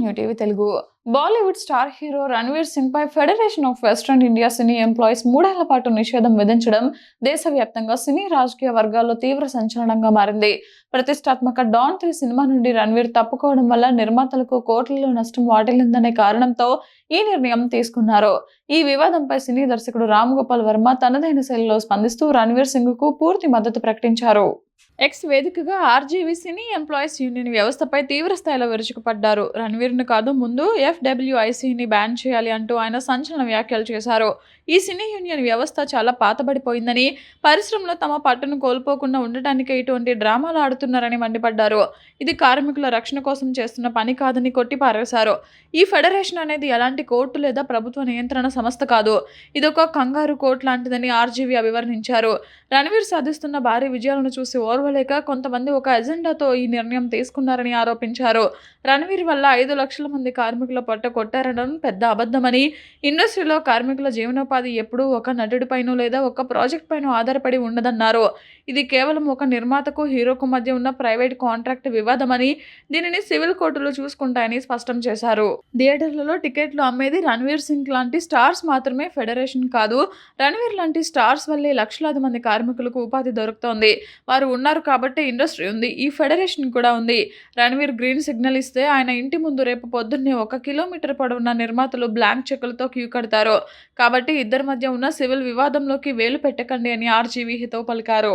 New TV Telugu. Bollywood star hero Ranveer Singh పై Federation of Western India Cine Employees 3 ఏళ్ల పాటు నిషేధం విధించడం దేశవ్యాప్తంగా సినీ రాజకీయ వర్గాల్లో తీవ్ర సంచలనంగా మారింది. ప్రతిష్టాత్మక డాన్ 3 సినిమా నుండి రణ్వీర్ తప్పుకోవడం వల్ల నిర్మాతలకు కోట్లలో నష్టం వాటిల్లిందనే కారణంతో ఈ నిర్ణయం తీసుకున్నారు. ఈ వివాదంపై సినీ దర్శకుడు రామ్ గోపాల్ వర్మ తనదైన శైలిలో స్పందిస్తూ రణ్వీర్ సింగ్ కు పూర్తి మద్దతు ప్రకటించారు. ఎక్స్ వేదికగా ఆర్జీవీ సినీ ఎంప్లాయీస్ యూనియన్ వ్యవస్థపై తీవ్ర స్థాయిలో విరుచుకుపడ్డారు. రణ్వీర్ను కాదు, ముందు ఎఫ్డబ్ల్యూఐసీని బ్యాన్ చేయాలి అంటూ ఆయన సంచలన వ్యాఖ్యలు చేశారు. ఈ సినీ యూనియన్ వ్యవస్థ చాలా పాతబడిపోయిందని, పరిశ్రమలో తమ పట్టును కోల్పోకుండా ఉండటానికే ఇటువంటి డ్రామాలు ఆడుతున్నారని మండిపడ్డారు. ఇది కార్మికుల రక్షణ కోసం చేస్తున్న పని కాదని కొట్టిపారేశారు. ఈ ఫెడరేషన్ అనేది ఎలాంటి కోర్టు లేదా ప్రభుత్వ నియంత్రణ సంస్థ కాదు, ఇదొక కంగారు కోర్టు లాంటిదని ఆర్జీవీ అభివర్ణించారు. రణ్వీర్ సాధిస్తున్న భారీ విజయాలను చూసి ఓర్వలేక కొంతమంది ఒక ఎజెండాతో ఈ నిర్ణయం తీసుకున్నారని ఆరోపించారు. రణ్వీర్ వల్ల 5 లక్షల మంది కార్మికుల పొట్ట కొట్టారనడం పెద్ద అబద్ధమని, ఇండస్ట్రీలో కార్మికుల జీవనోపాధి ఎప్పుడూ ఒక నటుడిపైనో లేదా ఒక ప్రాజెక్ట్ పైన ఆధారపడి ఉండదన్నారు. ఇది కేవలం ఒక నిర్మాతకు హీరోకు మధ్య ఉన్న ప్రైవేట్ కాంట్రాక్ట్ వివాదమని, దీనిని సివిల్ కోర్టులు చూసుకుంటాయని స్పష్టం చేశారు. థియేటర్లలో టికెట్లు అమ్మేది రణ్వీర్ సింగ్ లాంటి స్టార్స్ మాత్రమే, ఫెడరేషన్ కాదు. రణ్వీర్ లాంటి స్టార్స్ వల్లే లక్షలాది మంది కార్మికులకు ఉపాధి దొరుకుతోంది. వారు ఉన్నారు కాబట్టి ఇండస్ట్రీ ఉంది, ఈ ఫెడరేషన్ కూడా ఉంది. రణ్వీర్ గ్రీన్ సిగ్నల్ ఇస్తే ఆయన ఇంటి ముందు రేపు పొద్దున్నే 1 కిలోమీటర్ పొడవున్న నిర్మాతలు బ్లాంక్ చెక్కులతో క్యూ కడతారు. కాబట్టి ఇద్దరి మధ్య ఉన్న సివిల్ వివాదంలోకి వేలు పెట్టకండి అని ఆర్జీవీ హితవు పలికారు.